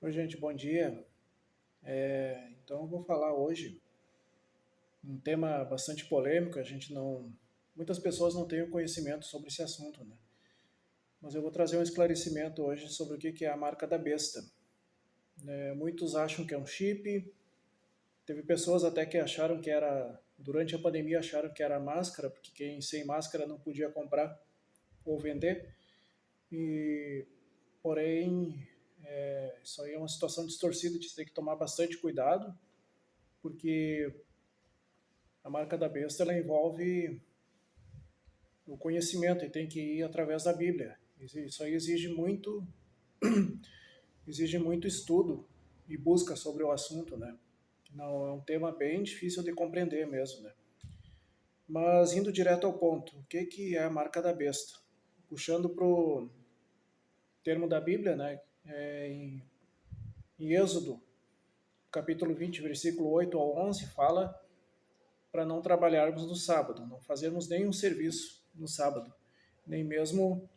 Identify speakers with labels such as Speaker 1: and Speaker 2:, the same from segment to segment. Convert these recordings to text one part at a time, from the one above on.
Speaker 1: Oi, gente, bom dia. Então, eu vou falar hoje um tema bastante polêmico. Muitas pessoas não têm o conhecimento sobre esse assunto, né? Mas eu vou trazer um esclarecimento hoje sobre o que é a marca da besta. Muitos acham que é um chip. Teve pessoas até que acharam que era, durante a pandemia, acharam que era máscara, porque quem sem máscara não podia comprar ou vender. E, porém, isso aí é uma situação distorcida, a gente tem que tomar bastante cuidado, porque a marca da besta ela envolve o conhecimento e tem que ir através da Bíblia. Isso aí exige muito estudo e busca sobre o assunto, né? Não é um tema bem difícil de compreender mesmo, né? Mas indo direto ao ponto, o que é a marca da besta? Puxando para o termo da Bíblia, né? Em Êxodo, capítulo 20, versículo 8 ao 11, fala para não trabalharmos no sábado, não fazermos nenhum serviço no sábado, nem mesmo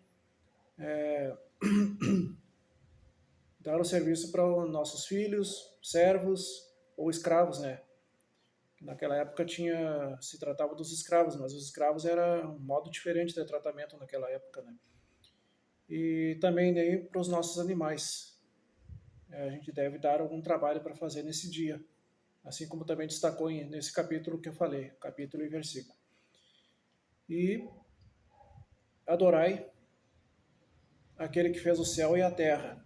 Speaker 1: dar o serviço para os nossos filhos, servos ou escravos, né? Naquela época se tratava dos escravos, mas os escravos era um modo diferente de tratamento naquela época, né? E também nem para os nossos animais. A gente deve dar algum trabalho para fazer nesse dia, assim como também destacou nesse capítulo que eu falei, capítulo e versículo. E adorai aquele que fez o céu e a terra,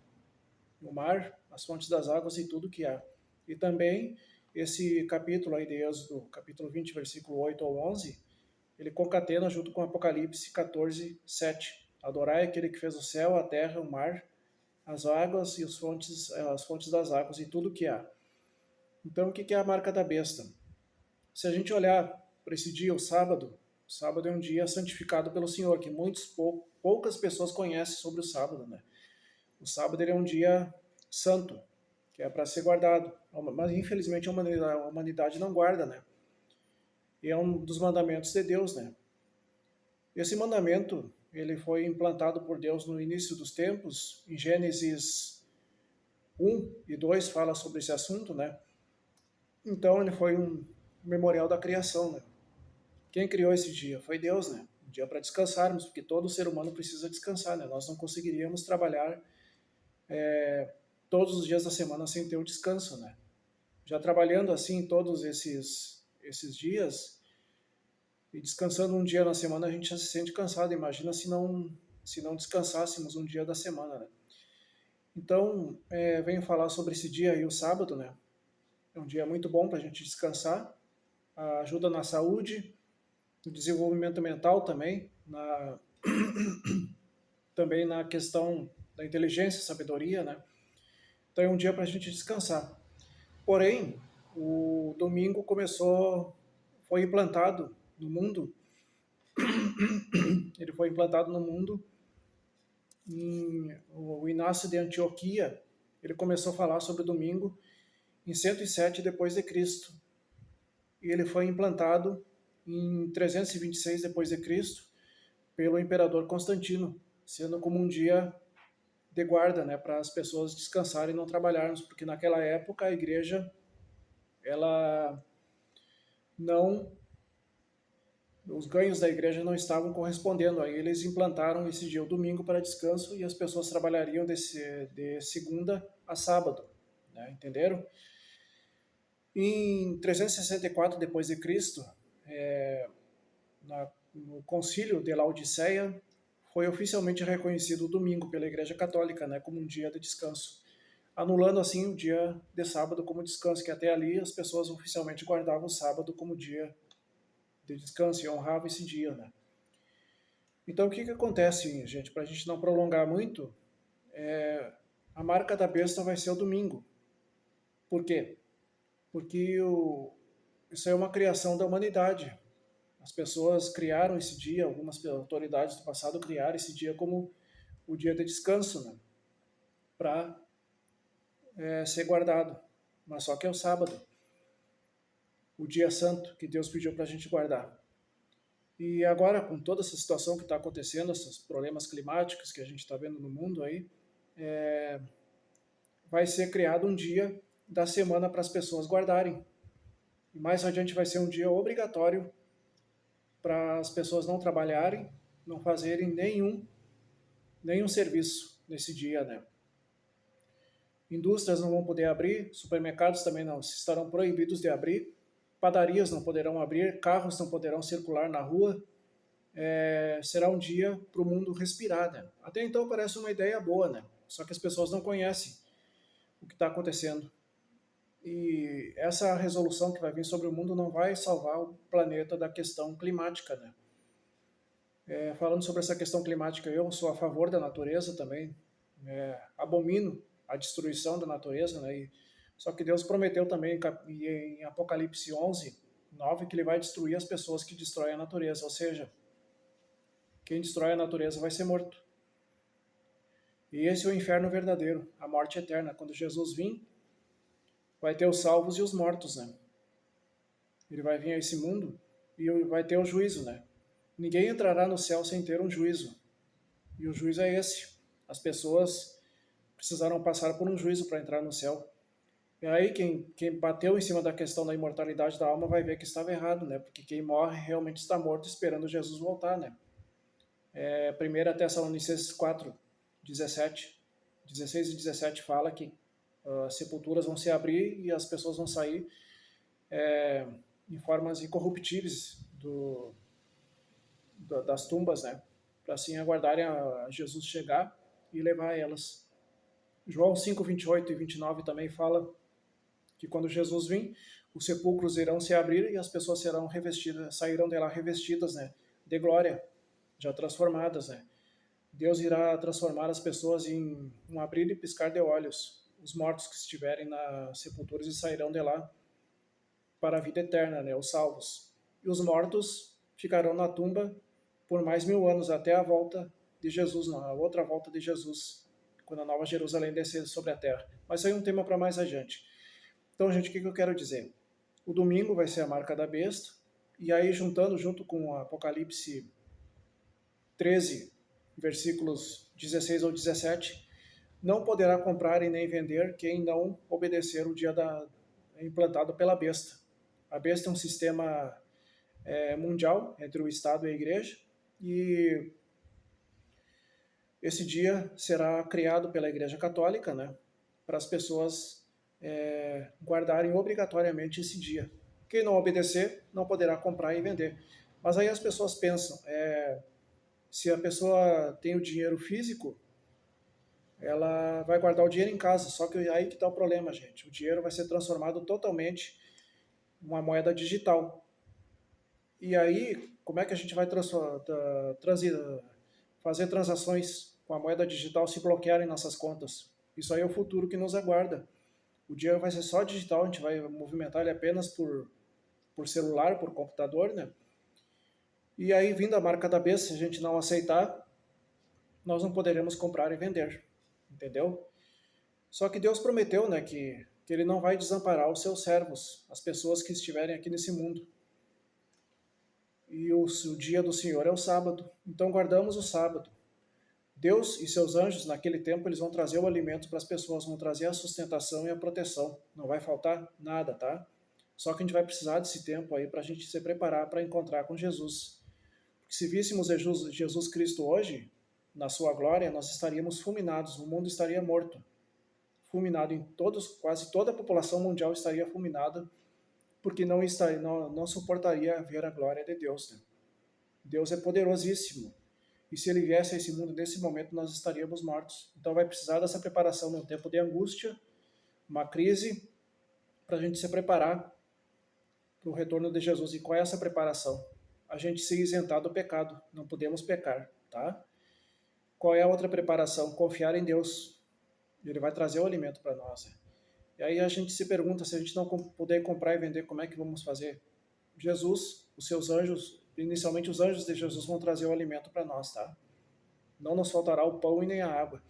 Speaker 1: o mar, as fontes das águas e tudo que há. E também esse capítulo aí de Êxodo, capítulo 20, versículo 8 ao 11, ele concatena junto com Apocalipse 14, 7. Adorai aquele que fez o céu, a terra, o mar, as águas e as fontes das águas e tudo que há. Então, o que é a marca da besta? Se a gente olhar para esse dia, o sábado é um dia santificado pelo Senhor, que poucas pessoas conhecem sobre o sábado, né? O sábado ele é um dia santo, que é para ser guardado. Mas infelizmente a humanidade não guarda, né? E é um dos mandamentos de Deus, né? Esse mandamento, ele foi implantado por Deus no início dos tempos. Em Gênesis 1 e 2 fala sobre esse assunto, né? Então ele foi um memorial da criação, né? Quem criou esse dia? Foi Deus, né? Um dia para descansarmos, porque todo ser humano precisa descansar, né? Nós não conseguiríamos trabalhar todos os dias da semana sem ter o descanso, né? Já trabalhando assim todos esses dias e descansando um dia na semana, a gente já se sente cansado. Imagina se não descansássemos um dia da semana, né? Então, venho falar sobre esse dia aí, o sábado, né? É um dia muito bom para a gente descansar, ajuda na saúde, no desenvolvimento mental também, também na questão da inteligência, sabedoria, né? Então é um dia para a gente descansar. Porém, o domingo foi implantado no mundo, ele foi implantado no mundo o Inácio de Antioquia, ele começou a falar sobre o domingo em 107 depois de Cristo. E ele foi implantado em 326 depois de Cristo pelo imperador Constantino, sendo como um dia de guarda, né, para as pessoas descansarem e não trabalharem, porque naquela época a igreja ela não os ganhos da igreja não estavam correspondendo. Aí eles implantaram esse dia, o domingo, para descanso e as pessoas trabalhariam de segunda a sábado, né? Entenderam? Em 364 depois de Cristo, no Concílio de Laodiceia, foi oficialmente reconhecido o domingo pela Igreja Católica, né, como um dia de descanso, anulando assim o dia de sábado como descanso, que até ali as pessoas oficialmente guardavam o sábado como dia de descanso e honravam esse dia, né? Então, o que acontece, gente? Para a gente não prolongar muito, a marca da besta vai ser o domingo. Por quê? Porque isso é uma criação da humanidade. As pessoas criaram esse dia, algumas autoridades do passado criaram esse dia como o dia de descanso, né? Para ser guardado. Mas só que é o sábado, o dia santo que Deus pediu para a gente guardar. E agora, com toda essa situação que está acontecendo, esses problemas climáticos que a gente está vendo no mundo aí, vai ser criado um dia da semana para as pessoas guardarem. E mais adiante vai ser um dia obrigatório para as pessoas não trabalharem, não fazerem nenhum serviço nesse dia, né? Indústrias não vão poder abrir, supermercados também não, estarão proibidos de abrir, padarias não poderão abrir, carros não poderão circular na rua. Será um dia para o mundo respirar, né? Até então parece uma ideia boa, né? Só que as pessoas não conhecem o que está acontecendo. E essa resolução que vai vir sobre o mundo não vai salvar o planeta da questão climática, né? Falando sobre essa questão climática, eu sou a favor da natureza também, abomino a destruição da natureza, né? Só que Deus prometeu também em Apocalipse 11:9 que ele vai destruir as pessoas que destroem a natureza, ou seja, quem destrói a natureza vai ser morto. E esse é o inferno verdadeiro, a morte eterna. Quando Jesus vir, vai ter os salvos e os mortos, né? Ele vai vir a esse mundo e vai ter o juízo, né? Ninguém entrará no céu sem ter um juízo. E o juízo é esse. As pessoas precisaram passar por um juízo para entrar no céu. E aí quem bateu em cima da questão da imortalidade da alma vai ver que estava errado, né? Porque quem morre realmente está morto esperando Jesus voltar, né? 1 Tessalonicenses 4:16 e 17 fala que as sepulturas vão se abrir e as pessoas vão sair em formas incorruptíveis das tumbas, né? Para assim aguardarem a Jesus chegar e levar elas. João 5:28 e 29 também fala que quando Jesus vir, os sepulcros irão se abrir e as pessoas serão revestidas, sairão de lá revestidas, né? De glória, já transformadas, né? Deus irá transformar as pessoas em um abrir e piscar de olhos. Os mortos que estiverem nas sepulturas e sairão de lá para a vida eterna, né? Os salvos. E os mortos ficarão na tumba por mais 1000 anos até a volta de Jesus, não, a outra volta de Jesus, quando a Nova Jerusalém descer sobre a terra. Mas isso aí é um tema para mais adiante. Então, gente, o que eu quero dizer? O domingo vai ser a marca da besta, e aí juntando junto com Apocalipse 13, versículos 16 ou 17, não poderá comprar e nem vender quem não obedecer o dia implantado pela besta. A besta é um sistema mundial entre o Estado e a Igreja, e esse dia será criado pela Igreja Católica, né, para as pessoas guardarem obrigatoriamente esse dia. Quem não obedecer não poderá comprar e vender. Mas aí as pessoas pensam, se a pessoa tem o dinheiro físico, ela vai guardar o dinheiro em casa, só que aí que está o problema, gente. O dinheiro vai ser transformado totalmente em uma moeda digital. E aí, como é que a gente vai fazer transações com a moeda digital se bloquearem nossas contas? Isso aí é o futuro que nos aguarda. O dinheiro vai ser só digital, a gente vai movimentar ele apenas por celular, por computador, né? E aí, vindo a marca da besta, se a gente não aceitar, nós não poderemos comprar e vender, entendeu? Só que Deus prometeu, né, que ele não vai desamparar os seus servos, as pessoas que estiverem aqui nesse mundo. E o dia do Senhor é o sábado, então guardamos o sábado. Deus e seus anjos, naquele tempo, eles vão trazer o alimento para as pessoas, vão trazer a sustentação e a proteção. Não vai faltar nada, tá? Só que a gente vai precisar desse tempo aí para a gente se preparar para encontrar com Jesus. Porque se víssemos Jesus Cristo hoje, na sua glória, nós estaríamos fulminados, o mundo estaria morto. Fulminado em quase toda a população mundial estaria fulminada, porque não suportaria ver a glória de Deus, né? Deus é poderosíssimo. E se ele viesse a esse mundo nesse momento, nós estaríamos mortos. Então vai precisar dessa preparação num tempo de angústia, uma crise, para a gente se preparar para o retorno de Jesus. E qual é essa preparação? A gente se isentar do pecado. Não podemos pecar, tá? Qual é a outra preparação? Confiar em Deus. Ele vai trazer o alimento para nós. Né? E aí a gente se pergunta, se a gente não puder comprar e vender, como é que vamos fazer? Jesus, os seus anjos, inicialmente os anjos de Jesus vão trazer o alimento para nós, tá? Não nos faltará o pão e nem a água.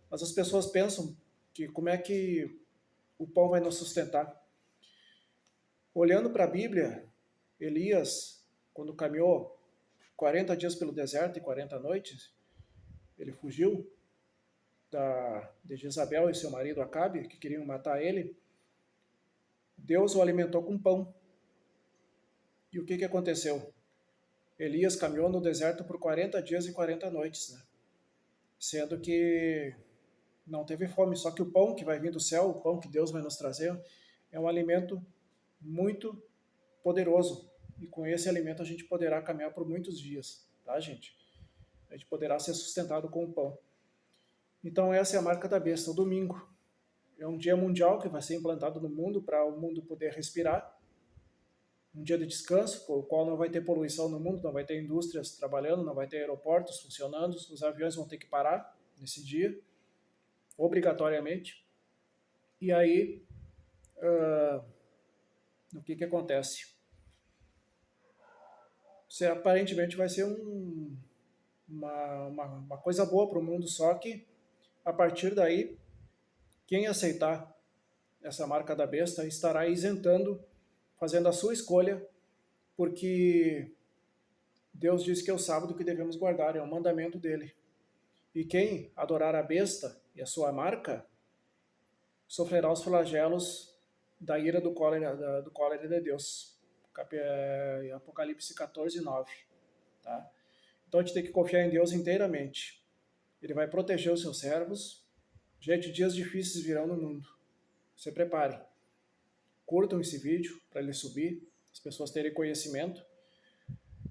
Speaker 1: Mas as pessoas pensam que como é que o pão vai nos sustentar? Olhando para a Bíblia, Elias, quando caminhou 40 dias pelo deserto e 40 noites, ele fugiu. de Jezabel e seu marido Acabe, que queriam matar ele, Deus o alimentou com pão. E o que aconteceu? Elias caminhou no deserto por 40 dias e 40 noites, né? Sendo que não teve fome, só que o pão que vai vir do céu, o pão que Deus vai nos trazer, é um alimento muito poderoso. E com esse alimento a gente poderá caminhar por muitos dias, tá, gente? A gente poderá ser sustentado com o pão. Então essa é a marca da besta, o domingo. É um dia mundial que vai ser implantado no mundo para o mundo poder respirar. Um dia de descanso, por qual não vai ter poluição no mundo, não vai ter indústrias trabalhando, não vai ter aeroportos funcionando, os aviões vão ter que parar nesse dia, obrigatoriamente. E aí, o que acontece? Isso aparentemente vai ser uma coisa boa para o mundo, só que a partir daí, quem aceitar essa marca da besta estará isentando, fazendo a sua escolha, porque Deus diz que é o sábado que devemos guardar, é um mandamento dele. E quem adorar a besta e a sua marca, sofrerá os flagelos da ira do cólera de Deus. Apocalipse 14, 9. Tá? Então a gente tem que confiar em Deus inteiramente. Ele vai proteger os seus servos. Gente, dias difíceis virão no mundo. Se preparem. Curtam esse vídeo para ele subir, as pessoas terem conhecimento.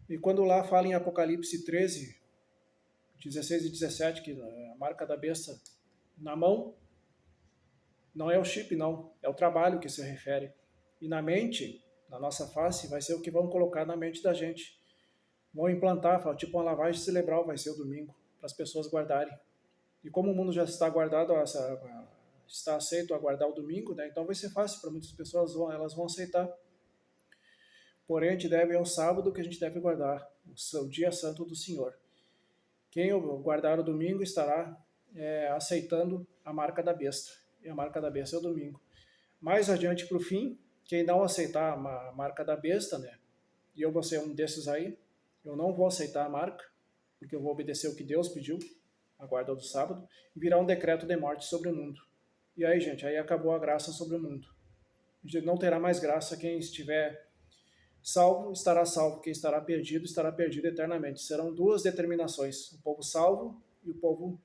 Speaker 1: E quando lá fala em Apocalipse 13, 16 e 17, que a marca da besta na mão, não é o chip, não. É o trabalho que se refere. E na mente, na nossa face, vai ser o que vão colocar na mente da gente. Vão implantar, tipo uma lavagem cerebral, vai ser o domingo, para as pessoas guardarem. E como o mundo já está guardado, está aceito a guardar o domingo, né? Então vai ser fácil para muitas pessoas, elas vão aceitar. Porém, a gente deve, é o sábado que a gente deve guardar, o dia santo do Senhor. Quem guardar o domingo estará aceitando a marca da besta. E a marca da besta é o domingo. Mais adiante para o fim, quem não aceitar a marca da besta, né? E eu vou ser um desses aí, eu não vou aceitar a marca, porque eu vou obedecer o que Deus pediu, a guarda do sábado, e virá um decreto de morte sobre o mundo. E aí, gente, aí acabou a graça sobre o mundo. Não terá mais graça. Quem estiver salvo, quem estará perdido eternamente. Serão duas determinações, o povo salvo e o povo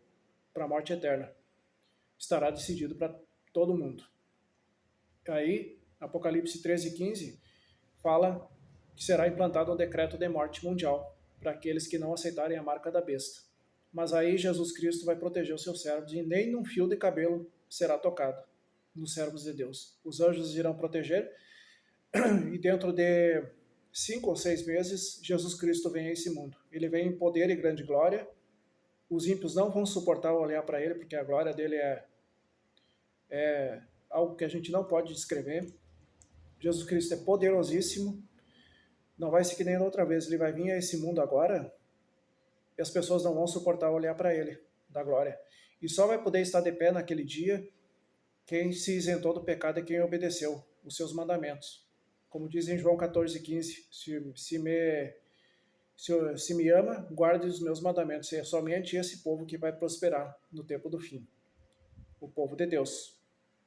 Speaker 1: para a morte eterna. Estará decidido para todo mundo. Aí, Apocalipse 13, 15, fala que será implantado um decreto de morte mundial para aqueles que não aceitarem a marca da besta. Mas aí Jesus Cristo vai proteger os seus servos e nem num fio de cabelo será tocado nos servos de Deus. Os anjos irão proteger e dentro de 5 ou 6 meses Jesus Cristo vem a esse mundo. Ele vem em poder e grande glória. Os ímpios não vão suportar olhar para ele, porque a glória dele é algo que a gente não pode descrever. Jesus Cristo é poderosíssimo. Não vai ser que nem da outra vez. Ele vai vir a esse mundo agora e as pessoas não vão suportar olhar para ele, da glória. E só vai poder estar de pé naquele dia quem se isentou do pecado e quem obedeceu os seus mandamentos. Como diz em João 14, 15, se me ama, guarde os meus mandamentos. E é somente esse povo que vai prosperar no tempo do fim. O povo de Deus,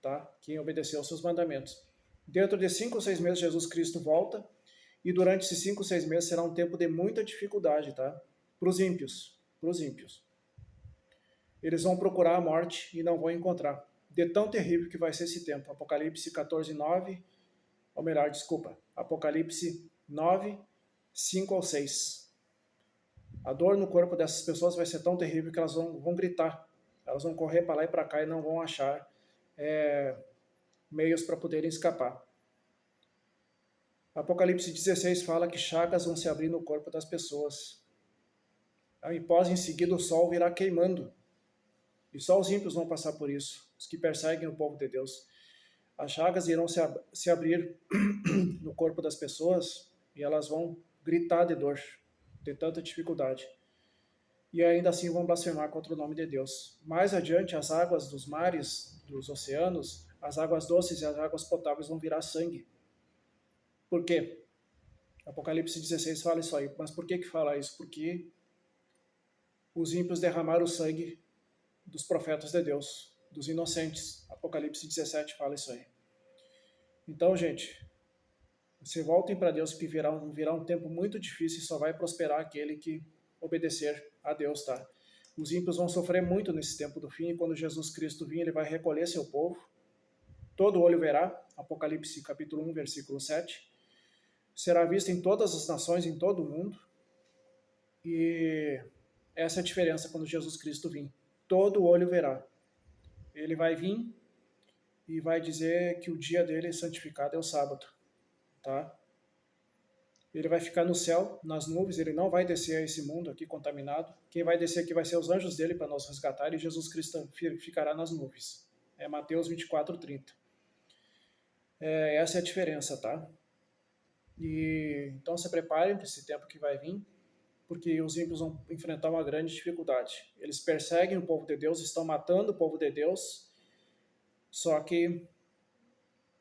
Speaker 1: tá? Quem obedeceu aos seus mandamentos. Dentro de 5 ou 6 meses, Jesus Cristo volta. E durante esses 5 ou 6 meses será um tempo de muita dificuldade, tá? Para os ímpios. Eles vão procurar a morte e não vão encontrar. De tão terrível que vai ser esse tempo. Apocalipse 14, 9. Ou melhor, desculpa. Apocalipse 9, 5 ao 6. A dor no corpo dessas pessoas vai ser tão terrível que elas vão gritar. Elas vão correr para lá e para cá e não vão achar meios para poderem escapar. Apocalipse 16 fala que chagas vão se abrir no corpo das pessoas. Após em seguida o sol virá queimando. E só os ímpios vão passar por isso, os que perseguem o povo de Deus. As chagas irão se abrir no corpo das pessoas e elas vão gritar de dor, de tanta dificuldade. E ainda assim vão blasfemar contra o nome de Deus. Mais adiante, as águas dos mares, dos oceanos, as águas doces e as águas potáveis vão virar sangue. Por quê? Apocalipse 16 fala isso aí. Mas por que fala isso? Porque os ímpios derramaram o sangue dos profetas de Deus, dos inocentes. Apocalipse 17 fala isso aí. Então, gente, se voltem para Deus, que virá um tempo muito difícil e só vai prosperar aquele que obedecer a Deus, tá? Os ímpios vão sofrer muito nesse tempo do fim, e quando Jesus Cristo vir, ele vai recolher seu povo. Todo olho verá, Apocalipse capítulo 1, versículo 7. Será visto em todas as nações, em todo o mundo. E essa é a diferença quando Jesus Cristo vir. Todo olho verá. Ele vai vir e vai dizer que o dia dele santificado é o sábado, tá? Ele vai ficar no céu, nas nuvens, ele não vai descer a esse mundo aqui contaminado. Quem vai descer aqui vai ser os anjos dele para nos resgatar, e Jesus Cristo ficará nas nuvens. É Mateus 24, 30. Essa é a diferença, tá? E então se preparem para esse tempo que vai vir, porque os ímpios vão enfrentar uma grande dificuldade. Eles perseguem o povo de Deus, estão matando o povo de Deus, só que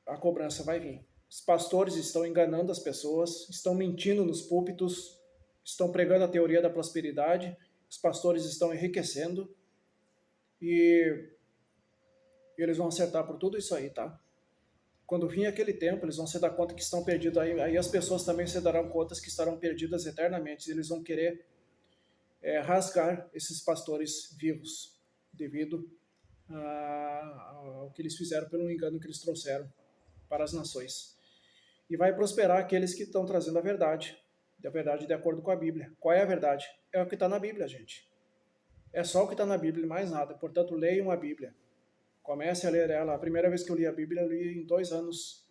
Speaker 1: a cobrança vai vir. Os pastores estão enganando as pessoas, estão mentindo nos púlpitos, estão pregando a teoria da prosperidade, os pastores estão enriquecendo e eles vão acertar por tudo isso aí, tá? Quando vir aquele tempo, eles vão se dar conta que estão perdidos, aí as pessoas também se darão conta que estarão perdidas eternamente, eles vão querer rasgar esses pastores vivos, devido ao que eles fizeram pelo engano que eles trouxeram para as nações. E vai prosperar aqueles que estão trazendo a verdade de acordo com a Bíblia. Qual é a verdade? É o que está na Bíblia, gente. É só o que está na Bíblia e mais nada. Portanto, leiam a Bíblia. Comece a ler ela. A primeira vez que eu li a Bíblia, eu li em 2 anos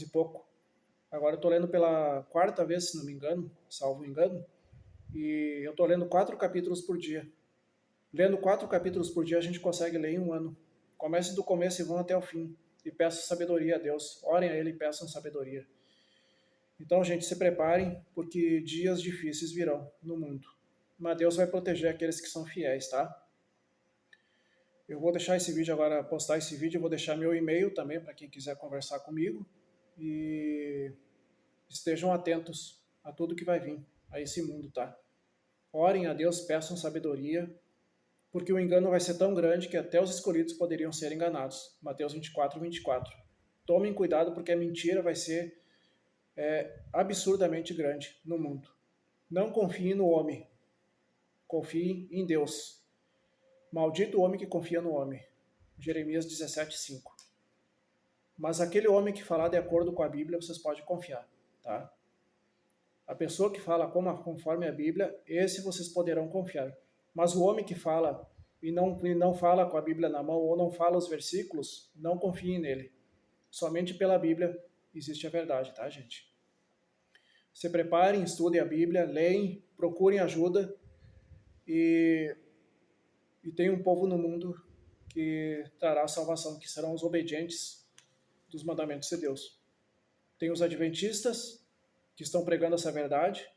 Speaker 1: e pouco. Agora eu estou lendo pela 4ª vez, se não me engano, salvo engano, e eu estou lendo 4 capítulos por dia. Lendo 4 capítulos por dia, a gente consegue ler em 1 ano. Comece do começo e vão até o fim. E peçam sabedoria a Deus. Orem a Ele e peçam sabedoria. Então, gente, se preparem, porque dias difíceis virão no mundo. Mas Deus vai proteger aqueles que são fiéis, tá? Eu vou deixar esse vídeo agora, postar esse vídeo, eu vou deixar meu e-mail também para quem quiser conversar comigo. E estejam atentos a tudo que vai vir a esse mundo, tá? Orem a Deus, peçam sabedoria, porque o engano vai ser tão grande que até os escolhidos poderiam ser enganados. Mateus 24, 24. Tomem cuidado, porque a mentira vai ser absurdamente grande no mundo. Não confiem no homem. Confiem em Deus. Maldito o homem que confia no homem. Jeremias 17, 5. Mas aquele homem que falar de acordo com a Bíblia, vocês podem confiar, tá? A pessoa que fala conforme a Bíblia, esse vocês poderão confiar. Mas o homem que fala e não fala com a Bíblia na mão, ou não fala os versículos, não confiem nele. Somente pela Bíblia existe a verdade, tá, gente? Se preparem, estudem a Bíblia, leem, procurem ajuda e tem um povo no mundo que trará salvação, que serão os obedientes dos mandamentos de Deus. Tem os adventistas que estão pregando essa verdade.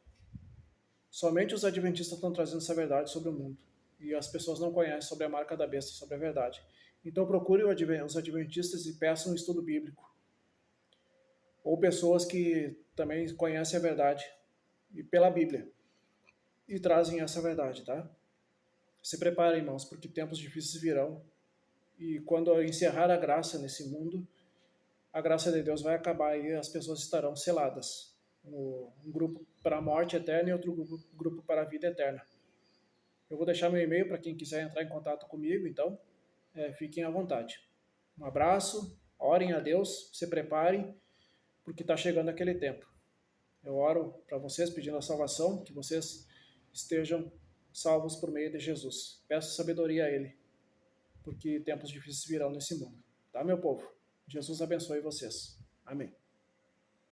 Speaker 1: Somente os adventistas estão trazendo essa verdade sobre o mundo. E as pessoas não conhecem sobre a marca da besta, sobre a verdade. Então procurem os adventistas e peçam um estudo bíblico. Ou pessoas que também conhecem a verdade e pela Bíblia e trazem essa verdade, tá? Se preparem, irmãos, porque tempos difíceis virão. E quando eu encerrar a graça nesse mundo, a graça de Deus vai acabar e as pessoas estarão seladas. Um grupo para a morte eterna e outro grupo para a vida eterna. Eu vou deixar meu e-mail para quem quiser entrar em contato comigo, então fiquem à vontade. Um abraço, orem a Deus, se preparem, porque está chegando aquele tempo. Eu oro para vocês pedindo a salvação, que vocês estejam salvos por meio de Jesus. Peço sabedoria a Ele, porque tempos difíceis virão nesse mundo. Tá, meu povo? Jesus abençoe vocês. Amém.